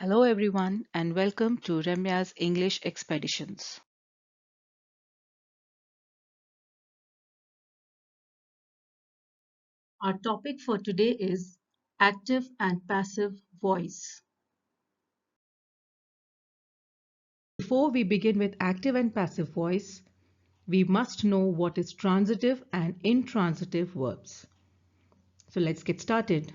Hello everyone and welcome to Ramya's English Expeditions. Our topic for today is active and passive voice. Before we begin with active and passive voice, we must know what is transitive and intransitive verbs. So let's get started.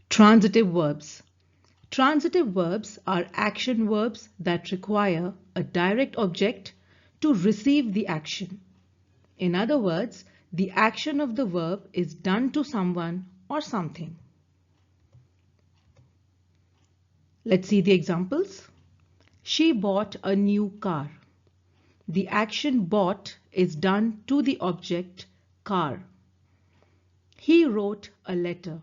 Transitive verbs. Transitive verbs are action verbs that require a direct object to receive the action. In other words, the action of the verb is done to someone or something. Let's see the examples. She bought a new car. The action bought is done to the object car. He wrote a letter.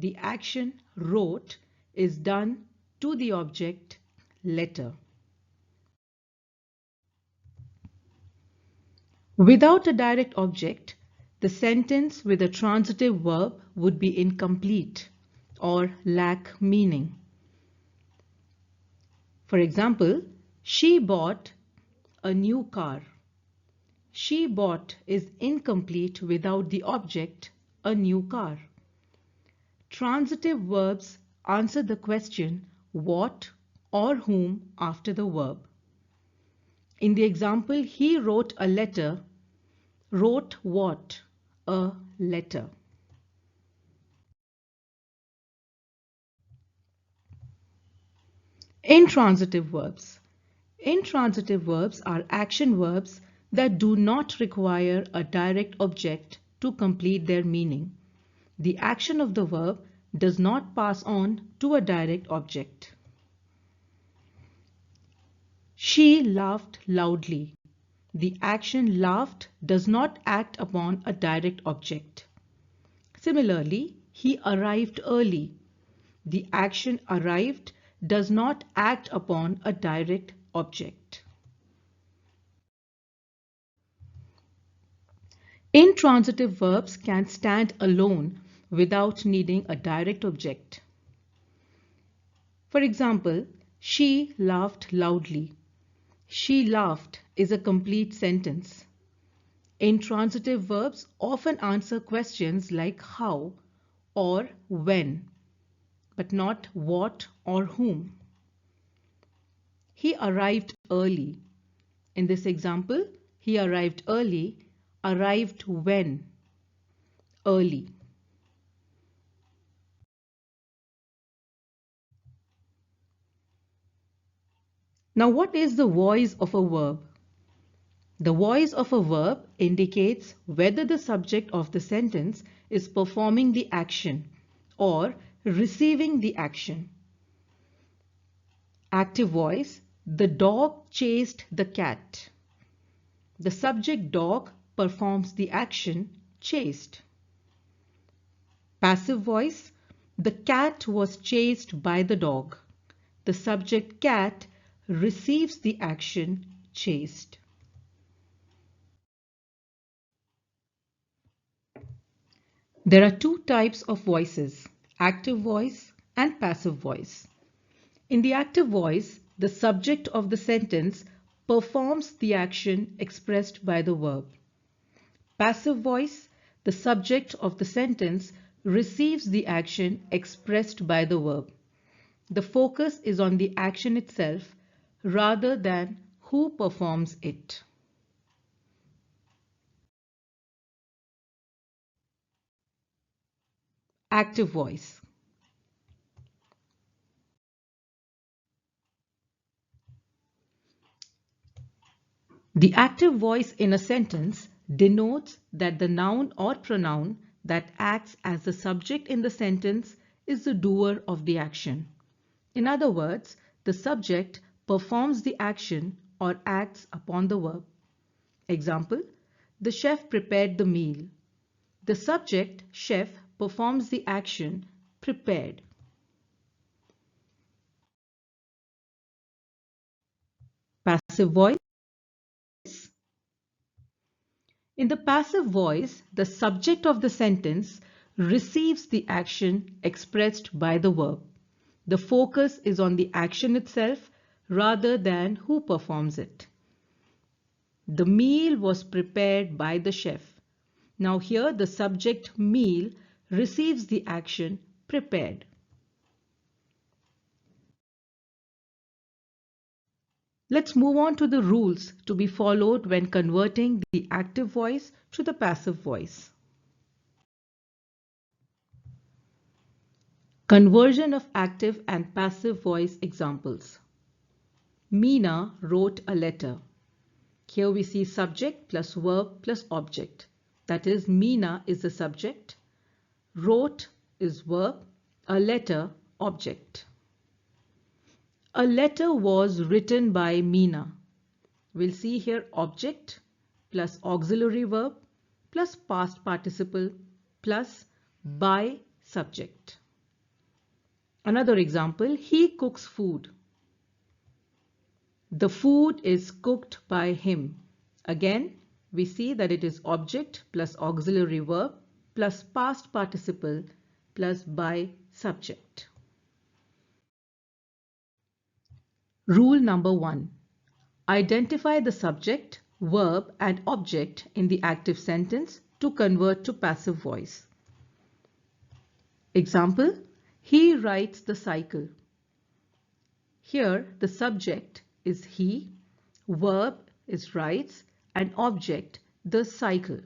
The action wrote is done to the object letter. Without a direct object, the sentence with a transitive verb would be incomplete or lack meaning. For example, she bought a new car. She bought is incomplete without the object, a new car. Transitive verbs answer the question what or whom after the verb. In the example, he wrote a letter. Wrote what? A letter. Intransitive verbs. Intransitive verbs are action verbs that do not require a direct object to complete their meaning. The action of the verb does not pass on to a direct object. She laughed loudly. The action laughed does not act upon a direct object. Similarly, he arrived early. The action arrived does not act upon a direct object. Intransitive verbs can stand alone without needing a direct object. For example, she laughed loudly. She laughed is a complete sentence. Intransitive verbs often answer questions like how or when, but not what or whom. He arrived early. In this example, he arrived early, arrived when? Early. Now, what is the voice of a verb? The voice of a verb indicates whether the subject of the sentence is performing the action or receiving the action. Active voice, the dog chased the cat. The subject dog performs the action chased. Passive voice, the cat was chased by the dog. The subject cat receives the action chased. There are two types of voices, active voice and passive voice. In the active voice, the subject of the sentence performs the action expressed by the verb. Passive voice, the subject of the sentence receives the action expressed by the verb. The focus is on the action itself rather than who performs it. Active voice. The active voice in a sentence denotes that the noun or pronoun that acts as the subject in the sentence is the doer of the action. In other words, the subject performs the action or acts upon the verb. Example, the chef prepared the meal. The subject, chef, performs the action prepared. Passive voice. In the passive voice, the subject of the sentence receives the action expressed by the verb. The focus is on the action itself rather than who performs it. The meal was prepared by the chef. Now here the subject meal receives the action prepared. Let's move on to the rules to be followed when converting the active voice to the passive voice. Conversion of active and passive voice examples. Meena wrote a letter. Here we see subject plus verb plus object. That is, Meena is the subject, wrote is verb, a letter object. A letter was written by Meena. We'll see here object plus auxiliary verb plus past participle plus by subject. Another example, he cooks food. The food is cooked by him. Again, we see that it is object plus auxiliary verb plus past participle plus by subject. Rule number 1. Identify the subject, verb and object in the active sentence to convert to passive voice. Example, he rides the cycle. Here the subject is he, verb is rides and object the cycle.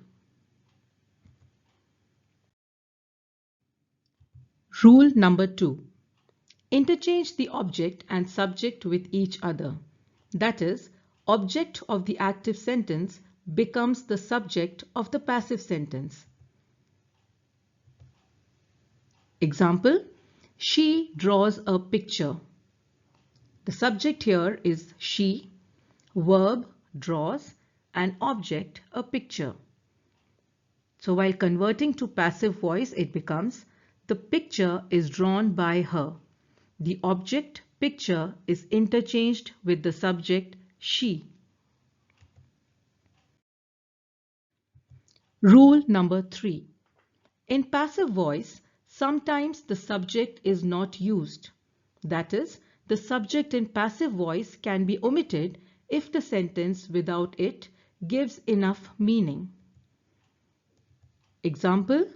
Rule number 2. Interchange the object and subject with each other. That is, object of the active sentence becomes the subject of the passive sentence. Example, she draws a picture. The subject here is she, verb draws and object a picture. So while converting to passive voice, it becomes the picture is drawn by her. The object picture is interchanged with the subject she. Rule number 3. In passive voice, sometimes the subject is not used. That is, the subject in passive voice can be omitted if the sentence without it gives enough meaning. Example,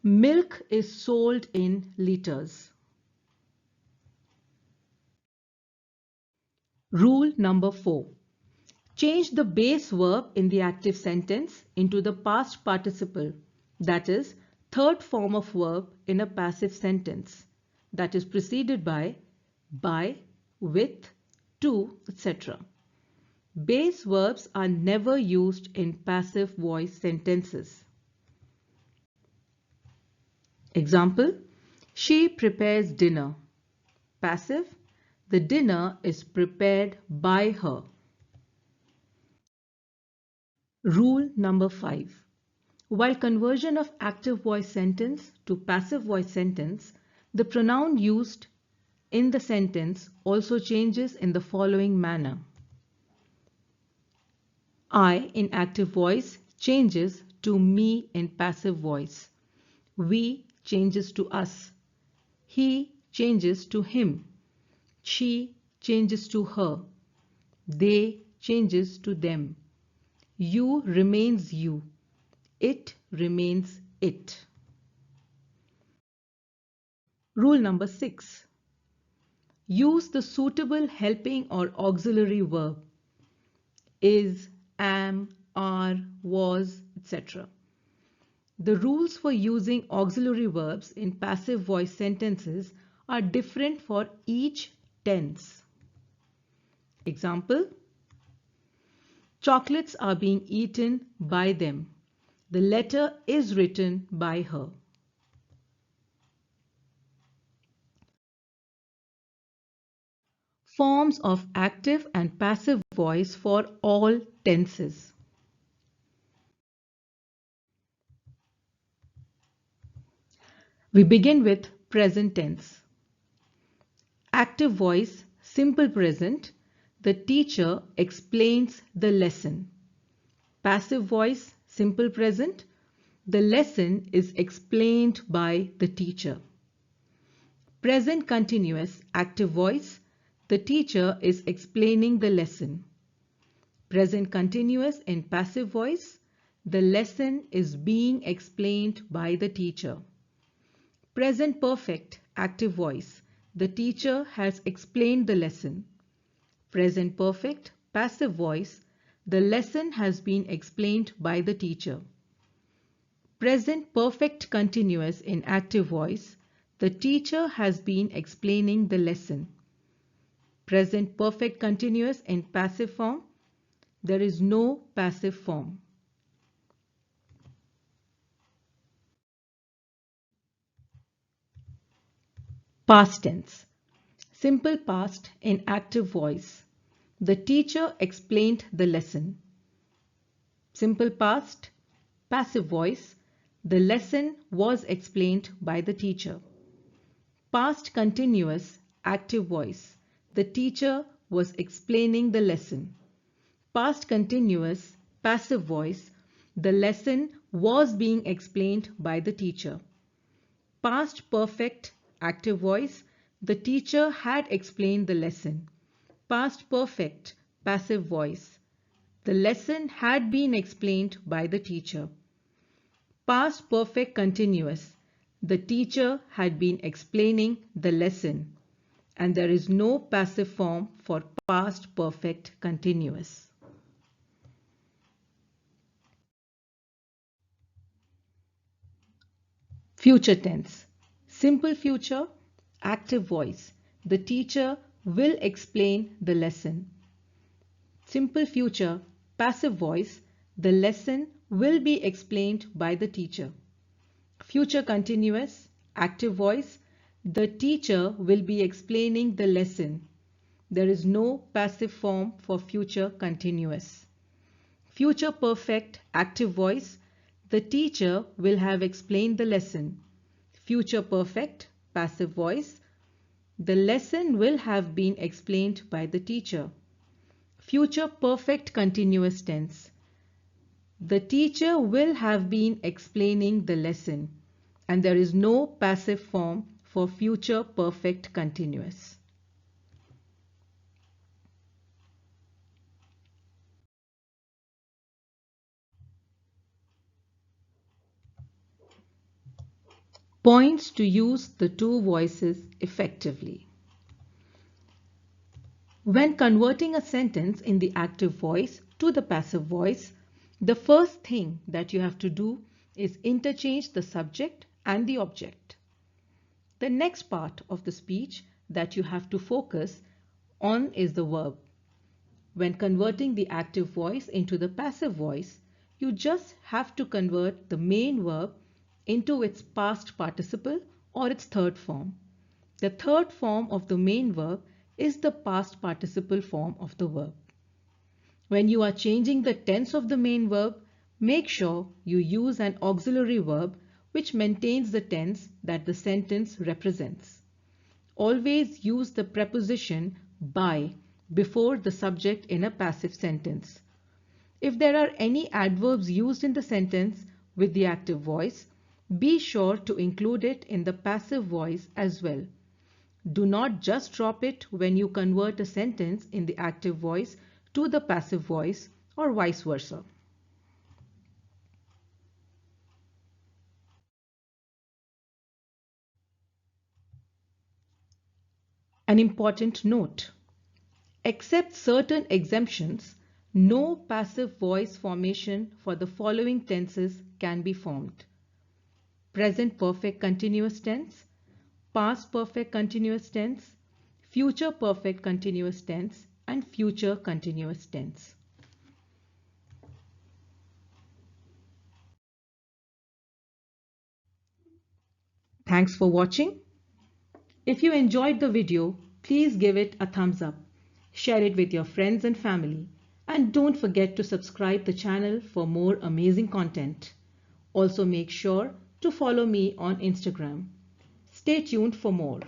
milk is sold in liters. Rule number 4. Change the base verb in the active sentence into the past participle, that is, third form of verb in a passive sentence, that is preceded by, with, to, etc. Base verbs are never used in passive voice sentences. Example, she prepares dinner. Passive, the dinner is prepared by her. Rule number 5. While conversion of active voice sentence to passive voice sentence, the pronoun used in the sentence also changes in the following manner. I in active voice changes to me in passive voice. We changes to us. He changes to him. She changes to her. They changes to them. You remains you. It remains it. Rule number 6. Use the suitable helping or auxiliary verb. Is, am, are, was, etc. The rules for using auxiliary verbs in passive voice sentences are different for each tense. Example, chocolates are being eaten by them. The letter is written by her. Forms of active and passive voice for all tenses. We begin with present tense. Active voice, simple present. The teacher explains the lesson. Passive voice, simple present, the lesson is explained by the teacher. Present continuous active voice, the teacher is explaining the lesson. Present continuous in passive voice, the lesson is being explained by the teacher. Present perfect active voice, the teacher has explained the lesson. Present perfect passive voice, the lesson has been explained by the teacher. Present perfect continuous in active voice, the teacher has been explaining the lesson. Present perfect continuous in passive form, there is no passive form. Past tense. Simple past in active voice. The teacher explained the lesson. Simple past, passive voice. The lesson was explained by the teacher. Past continuous, active voice. The teacher was explaining the lesson. Past continuous, passive voice. The lesson was being explained by the teacher. Past perfect, active voice. The teacher had explained the lesson. Past perfect, passive voice. The lesson had been explained by the teacher. Past perfect continuous. The teacher had been explaining the lesson. And there is no passive form for past perfect continuous. Future tense. Simple future, active voice. The teacher will explain the lesson. Simple future, passive voice. The lesson will be explained by the teacher. Future continuous, active voice. The teacher will be explaining the lesson. There is no passive form for future continuous. Future perfect, active voice. The teacher will have explained the lesson. Future perfect, passive voice. The lesson will have been explained by the teacher. Future perfect continuous tense. The teacher will have been explaining the lesson, and there is no passive form for future perfect continuous. Points to use the two voices effectively. When converting a sentence in the active voice to the passive voice, the first thing that you have to do is interchange the subject and the object. The next part of the speech that you have to focus on is the verb. When converting the active voice into the passive voice, you just have to convert the main verb into its past participle or its third form. The third form of the main verb is the past participle form of the verb. When you are changing the tense of the main verb, make sure you use an auxiliary verb which maintains the tense that the sentence represents. Always use the preposition by before the subject in a passive sentence. If there are any adverbs used in the sentence with the active voice, be sure to include it in the passive voice as well. Do not just drop it when you convert a sentence in the active voice to the passive voice or vice versa. An important note: except certain exemptions, no passive voice formation for the following tenses can be formed: present perfect continuous tense, past perfect continuous tense, future perfect continuous tense, and future continuous tense. Thanks for watching. If you enjoyed the video, please give it a thumbs up, share it with your friends and family, and don't forget to subscribe the channel for more amazing content. Also make sure to follow me on Instagram. Stay tuned for more.